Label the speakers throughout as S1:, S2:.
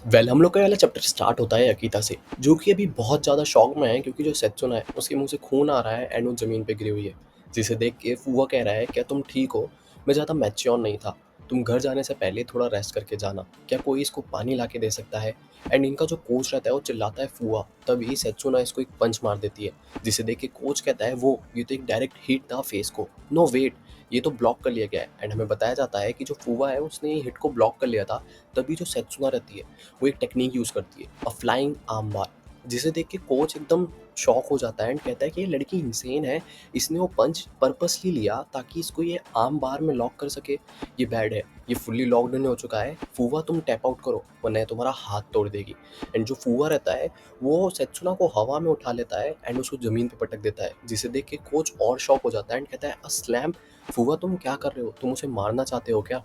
S1: हम लोग का ये वाला चैप्टर स्टार्ट होता है अकीता से, जो कि अभी बहुत ज़्यादा शॉक में है क्योंकि जो सेत्सुना है उसके मुंह से खून आ रहा है एंड वो ज़मीन पे गिरी हुई है। जिसे देख के फुआ कह रहा है, क्या तुम ठीक हो? मैं ज़्यादा मैच्योर नहीं था। तुम घर जाने से पहले थोड़ा रेस्ट करके जाना। क्या कोई इसको पानी ला के दे सकता है? एंड इनका जो कोच रहता है वो चिल्लाता है फुआ। तभी सेत्सुना इसको एक पंच मार देती है, जिसे देख के कोच कहता है वो ये तो एक डायरेक्ट हिट था फेस को। नो वेट, ये तो ब्लॉक कर लिया गया है। एंड हमें बताया जाता है कि जो फुआ है उसने ये हिट को ब्लॉक कर लिया था। तभी जो सेत्सुना रहती है वो एक टेक्निक यूज़ करती है, अ फ्लाइंग आर्म बार, जिसे देख के कोच एकदम शॉक हो जाता है एंड कहता है कि ये लड़की इंसेन है। इसने वो पंच पर्पसली लिया ताकि इसको ये आर्म बार में लॉक कर सके। ये बैड है, ये फुल्ली लॉकड इन हो चुका है। फुआ तुम टैप आउट करो वरना ये तुम्हारा हाथ तोड़ देगी। एंड जो फुआ रहता है वो सेत्सुना को हवा में उठा लेता है एंड उसको ज़मीन पे पटक देता है, जिसे देख के कोच और शॉक हो जाता है एंड कहता है अ स्लैम। फुआ तुम क्या कर रहे हो? तुम उसे मारना चाहते हो क्या?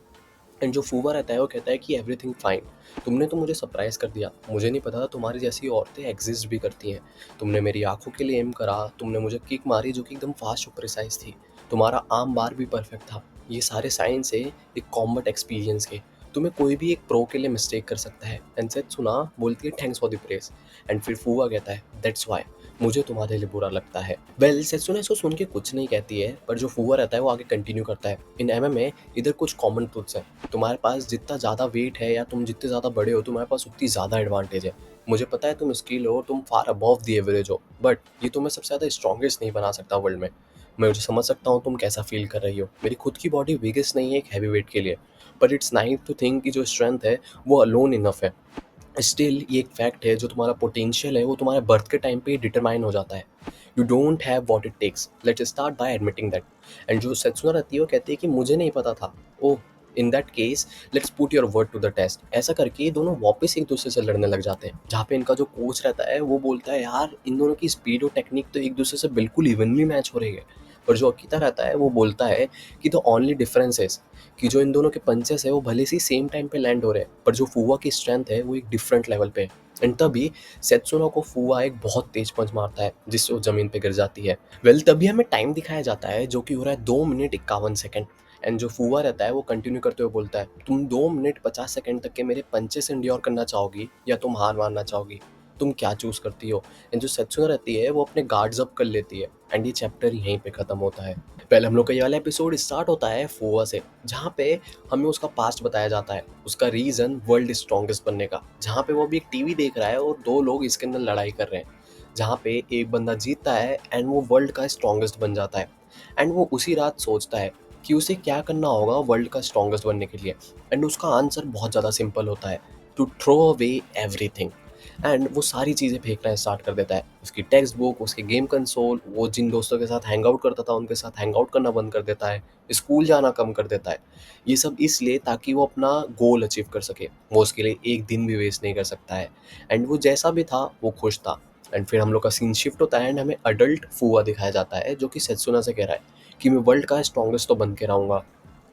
S1: एंड जो फूबा रहता है वो कहता है कि एवरीथिंग फाइन। तुमने तो मुझे सरप्राइज़ कर दिया, मुझे नहीं पता था तुम्हारी जैसी औरतें एग्जिस्ट भी करती हैं। तुमने मेरी आंखों के लिए एम करा, तुमने मुझे किक मारी जो कि एकदम फास्ट और प्रिसाइज थी। तुम्हारा आर्म बार भी परफेक्ट था। ये सारे साइंस है एक कॉम्बैट एक्सपीरियंस के। तुम्हें कोई भी एक प्रो के लिए मिस्टेक कर सकता है। एंड सेट सुना बोलती है thanks for the press. And फिर फूबा कहता है दैट्स वाई मुझे तुम्हारे लिए बुरा लगता है। सेत्सुना इसको सुन के कुछ नहीं कहती है, पर जो फूबा रहता है वो आगे कंटिन्यू करता है। इन एमएमए इधर कुछ कॉमन ट्रुथ्स हैं। तुम्हारे पास जितना ज़्यादा वेट है या तुम जितने ज़्यादा बड़े हो तुम्हारे पास उतनी ज़्यादा एडवांटेज है। मुझे पता है तुम स्किल हो, तुम फार अबव द एवरेज हो, बट ये तुम्हें सबसे ज़्यादा स्ट्रॉन्गेस्ट नहीं बना सकता वर्ल्ड में। मैं मुझे समझ सकता हूँ तुम कैसा फील कर रही हो। मेरी खुद की बॉडी बिगेस्ट नहीं है एक हैवी वेट के लिए, but it's nice to think कि जो स्ट्रेंथ है वो अलोन इनफ है। स्टिल ये एक फैक्ट है, जो तुम्हारा पोटेंशियल है वो तुम्हारे बर्थ के टाइम पे डिटरमाइन हो जाता है। You don't have what it takes, let's start by admitting that. And जो सेत्सुना रहती है वो कहती है कि मुझे नहीं पता था। Oh, in that case let's put your word to the test. ऐसा करके ये दोनों वापस एक दूसरे से लड़ने लग जाते हैं, जहाँ पे इनका जो कोच रहता है वो बोलता है यार इन दोनों की स्पीड और टेक्निक तो एक दूसरे से बिल्कुल इवनली मैच हो रही है। पर जो अकीता रहता है वो बोलता है कि द ओनली डिफरेंस इज कि जो इन दोनों के पंचेस है वो भले से सेम टाइम पे लैंड हो रहे हैं, पर जो फुआ की स्ट्रेंथ है वो एक डिफरेंट लेवल पे है। एंड तभी सेत्सुना को फुआ एक बहुत तेज पंच मारता है जिससे वो जमीन पे गिर जाती है। तभी हमें टाइम दिखाया जाता है जो कि हो रहा है 2 मिनट 51 सेकेंड। एंड जो फुआ रहता है वो कंटिन्यू करते हुए बोलता है तुम 2 मिनट 50 सेकेंड तक के मेरे पंचेस इंड्योर करना चाहोगी या तुम हार मानना चाहोगी? तुम क्या चूज करती हो? एंड जो सेत्सुना रहती है वो अपने गार्ड्स अप कर लेती है एंड ये चैप्टर यहीं पे खत्म होता है। हम लोग का ये वाला एपिसोड स्टार्ट होता है फुआ से, जहाँ पे हमें उसका पास्ट बताया जाता है, उसका रीज़न वर्ल्ड स्ट्रॉन्गेस्ट बनने का, जहाँ पे वो अभी एक टीवी देख रहा है और दो लोग इसके अंदर लड़ाई कर रहे हैं, जहाँ पे एक बंदा जीतता है एंड वो वर्ल्ड का स्ट्रॉन्गेस्ट बन जाता है। एंड वो उसी रात सोचता है कि उसे क्या करना होगा वर्ल्ड का स्ट्रॉन्गेस्ट बनने के लिए। एंड उसका आंसर बहुत ज़्यादा सिंपल होता है, to throw away everything. And वो सारी चीज़ें फेंकना स्टार्ट कर देता है, उसकी टेक्स्ट बुक, उसके गेम कंसोल, वो जिन दोस्तों के साथ हैंग आउट करता था उनके साथ हैंग आउट करना बंद कर देता है, स्कूल जाना कम कर देता है। ये सब इसलिए ताकि वो अपना गोल अचीव कर सके। वो उसके लिए एक दिन भी वेस्ट नहीं कर सकता है। एंड वो जैसा भी था वो खुश था। एंड फिर हम लोग का सीन शिफ्ट होता है एंड हमें अडल्ट फुआ दिखाया जाता है, जो कि सेत्सुना से कह रहा है कि मैं वर्ल्ड का स्ट्रॉन्गेस्ट तो बन के रहूँगा,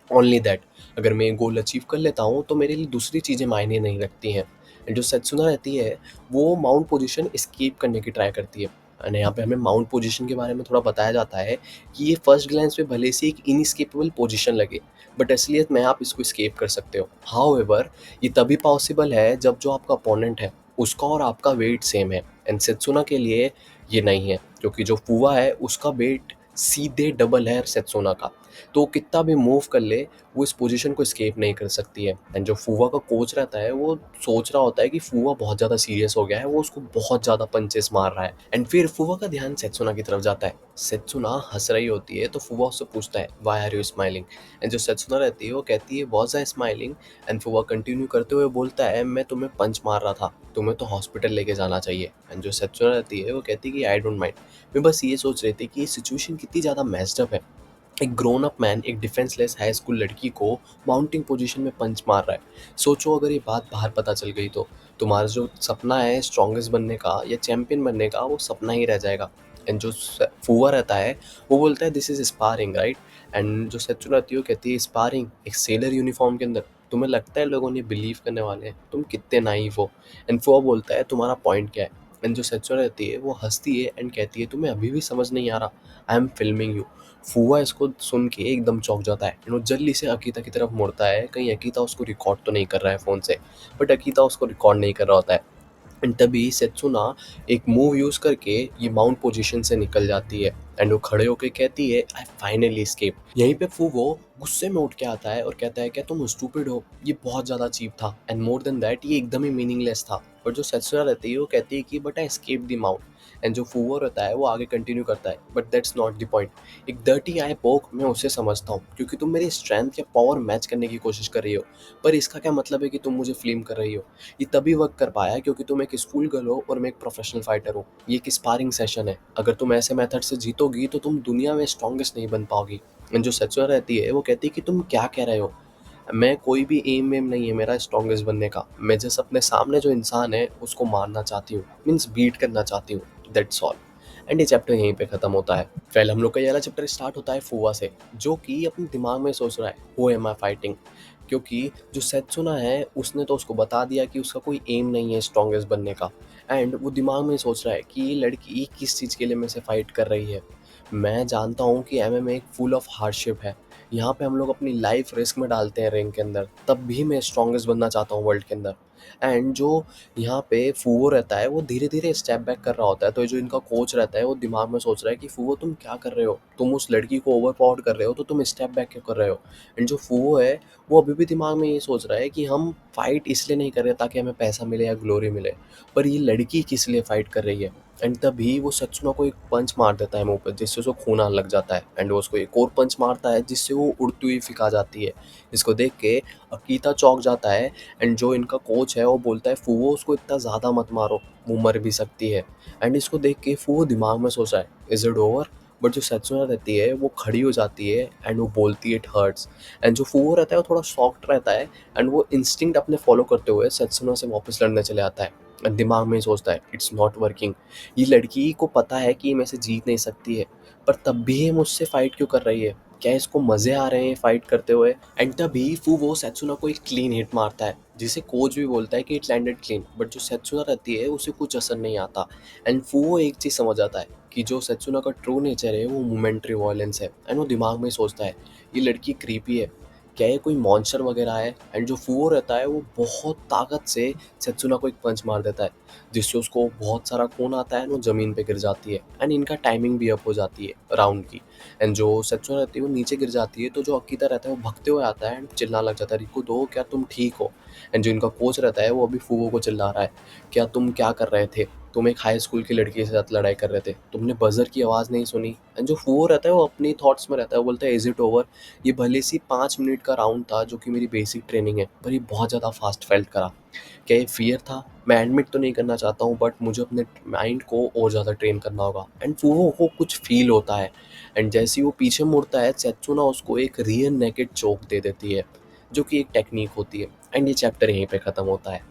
S1: ओनली दैट अगर मैं गोल अचीव कर लेता हूँ तो मेरे लिए दूसरी चीज़ें मायने नहीं रखती हैं। एंड जो सेत्सुना रहती है वो माउंट पोजीशन एस्केप करने की ट्राई करती है। एंड यहाँ पे हमें माउंट पोजीशन के बारे में थोड़ा बताया जाता है कि ये फर्स्ट ग्लैंस पे भले से एक इनस्केपेबल पोजीशन लगे, बट असलियत में आप इसको स्केप कर सकते हो। हाउएवर ये तभी पॉसिबल है जब जो आपका अपोनेंट है उसका और आपका वेट सेम है। एंड सेत्सुना के लिए ये नहीं है, क्योंकि जो फुआ है उसका वेट सीधे डबल है सेत्सुना का। तो कितना भी मूव कर ले वो इस पोजीशन को एस्केप नहीं कर सकती है। एंड जो फुआ का कोच रहता है वो सोच रहा होता है कि फुआ बहुत ज़्यादा सीरियस हो गया है, वो उसको बहुत ज़्यादा पंचेस मार रहा है। एंड फिर फुआ का ध्यान सेत्सुना की तरफ जाता है। सेत्सुना हंस रही होती है तो फुआ उससे पूछता है why are you smiling? And जो सेत्सुना रहती है वो कहती है was I smiling? And Fua continue करते हुए बोलता है मैं तुम्हें पंच मार रहा था, तुम्हें तो हॉस्पिटल लेके जाना चाहिए। एंड जो सेत्सुना रहती है वो कहती है कि आई डोंट माइंड, मैं बस ये सोच रही थी कि ये सिचुएशन कितनी ज़्यादा मैस्ड अप है। एक ग्रोन अप मैन एक डिफेंसलेस हाई स्कूल लड़की को माउंटिंग पोजीशन में पंच मार रहा है। सोचो अगर ये बात बाहर पता चल गई तो तुम्हारा जो सपना है स्ट्रॉन्गेस्ट बनने का या चैंपियन बनने का वो सपना ही रह जाएगा। एंड जो फुआ रहता है वो बोलता है this is sparring right? And जो सच्चू रहती है वो कहती है स्पारिंग एक सेलर यूनिफॉर्म के अंदर? तुम्हें लगता है लोगों ने बिलीव करने वाले हैं? तुम कितने नाइव हो। एंड फुआ बोलता है तुम्हारा पॉइंट क्या है? एंड जो सच्चू रहती है वो हंसती है एंड कहती है तुम्हें अभी भी समझ नहीं आ रहा, आई एम फिल्मिंग यू। फुआ इसको सुन के एकदम चौंक जाता है एंड वो जल्दी से अकीता की तरफ मुड़ता है, कहीं अकीता उसको रिकॉर्ड तो नहीं कर रहा है फ़ोन से। बट अकीता उसको रिकॉर्ड नहीं कर रहा होता है। एंड तभी सेत्सुना एक मूव यूज़ करके ये माउंट पोजीशन से निकल जाती है एंड वो खड़े होके कहती है, आई फाइनली एस्केप। यहीं पे फूवो गुस्से में उठ के आता है और कहता है, क्या तुम स्टूपिड हो, ये बहुत ज़्यादा चीप था एंड मोर देन दैट ये एकदम ही मीनिंगलेस था। बट जो सेत्सुना रहती है वो कहती है कि but I escape the mount. And जो फूवो रहता है वो आगे कंटिन्यू करता है, but that's not the point. एक डर्टी आई पोक मैं उसे समझता हूँ क्योंकि तुम मेरी स्ट्रेंथ या पावर मैच करने की कोशिश कर रही हो, पर इसका क्या मतलब है कि तुम मुझे फ्लेम कर रही हो। ये तभी वर्क कर पाया क्योंकि तुम एक स्कूल गर्ल हो और मैं एक प्रोफेशनल फाइटर हूँ। ये एक स्पारिंग सेशन है, अगर तुम ऐसे मेथड से जीतोगी तो तुम दुनिया में स्ट्रॉन्गेस्ट नहीं बन पाओगी। एंड जो सेचुआ रहती है वो कहती है कि तुम क्या कह रहे हो, मैं कोई भी एम वेम नहीं है मेरा स्ट्रॉन्गेस्ट बनने का, मैं जस्ट अपने सामने जो इंसान है उसको मारना चाहती हूँ, मीन्स बीट करना चाहती हूँ, दैट्स ऑल। एंड ये चैप्टर यहीं पे ख़त्म होता है। फिर हम लोग का ये वाला चैप्टर स्टार्ट होता है फुआ से, जो कि अपने दिमाग में सोच रहा है हु एम आई फाइटिंग। क्योंकि जो सेत्सुना है उसने तो उसको बता दिया कि उसका कोई एम नहीं है स्ट्रॉन्गेस्ट बनने का। एंड वो दिमाग में सोच रहा है कि ये लड़की किस चीज़ के लिए मेरे से फाइट कर रही है। मैं जानता हूँ कि एमएमए एक फुल ऑफ हार्डशिप है, यहाँ पे हम लोग अपनी लाइफ रिस्क में डालते हैं रिंग के अंदर, तब भी मैं स्ट्रॉन्गेस्ट बनना चाहता हूँ वर्ल्ड के अंदर। एंड जो यहाँ पे फूवो रहता है वो धीरे धीरे स्टेप बैक कर रहा होता है, तो ये जो इनका कोच रहता है वो दिमाग में सोच रहा है कि फूवो तुम क्या कर रहे हो, तुम उस लड़की को ओवर पावर कर रहे हो तो तुम स्टेप बैक क्यों कर रहे हो। एंड जो फूवो है वो अभी भी दिमाग में ये सोच रहा है कि हम फाइट इसलिए नहीं कर रहे ताकि हमें पैसा मिले या ग्लोरी मिले, पर ये लड़की किस लिए फाइट कर रही है। एंड तभी वो सत्सुना को एक पंच मार देता है मुंह पर, जिससे उसको खून आने लग जाता है एंड वो उसको एक और पंच मारता है जिससे वो उड़ती हुई फिका जाती है। इसको देख के अकीता चौंक जाता है एंड जो इनका कोच है वो बोलता है फूवो उसको इतना ज़्यादा मत मारो, वो मर भी सकती है। एंड इसको देख के फूवो दिमाग में सोच रहा है इज इट ओवर। बट जो सेत्सुना रहती है वो खड़ी हो जाती है एंड वो बोलती है इट हर्ट्स। एंड जो फूवो रहता है वो थोड़ा सॉफ्ट रहता है एंड वो इंस्टिंक्ट अपने फॉलो करते हुए सेत्सुना से वापस लड़ने चले आता है। एंड दिमाग में ही सोचता है इट्स नॉट वर्किंग, ये लड़की को पता है कि ये मेरे से जीत नहीं सकती है, पर तब भी ये मुझसे फाइट क्यों कर रही है, क्या इसको मज़े आ रहे हैं फाइट करते हुए। एंड तभी फूवो सेत्सुना को एक क्लीन हिट मारता है जिसे कोच भी बोलता है कि इट लैंडेड क्लीन, बट जो सेत्सुना रहती है उसे कुछ असर नहीं आता। एंड फूवो एक चीज़ समझ आता है कि जो सेत्सुना का ट्रू नेचर है वो मोमेंट्री वायलेंस है। एंड वो दिमाग में सोचता है ये लड़की क्रीपी है, क्या ये कोई मॉन्स्टर वगैरह है। एंड जो फूवो रहता है वो बहुत ताकत से सेत्सुना को एक पंच मार देता है, जिससे उसको बहुत सारा खून आता है एंड वो ज़मीन पे गिर जाती है एंड इनका टाइमिंग भी अप हो जाती है राउंड की। एंड जो सेत्सुना रहती है वो नीचे गिर जाती है, तो जो अकीता रहता है वो भगते हुए आता है एंड चिल्लाने लग जाता है, रिको दो क्या तुम ठीक हो। एंड जो इनका कोच रहता है वो अभी फूवो को चिल्ला रहा है, क्या तुम क्या कर रहे थे, तुम एक हाई स्कूल की लड़की के साथ लड़ाई कर रहे थे, तुमने बजर की आवाज़ नहीं सुनी। एंड जो फूवो रहता है वो अपनी थॉट्स में रहता है, वो बोलता है इज इट ओवर। ये भले सी 5 मिनट का राउंड था जो कि मेरी बेसिक ट्रेनिंग है, पर ये बहुत ज़्यादा फास्ट फेल्ट करा। क्या ये फ़ियर था? मैं एडमिट तो नहीं करना चाहता हूँ, बट मुझे अपने माइंड को और ज़्यादा ट्रेन करना होगा। एंड फूहो को कुछ फ़ील होता है एंड जैसे ही वो पीछे मुड़ता है सेत्सुना उसको एक रियर नेकेड चोक दे देती है, जो कि एक टेक्नीक होती है। एंड ये चैप्टर यहीं पे ख़त्म होता है।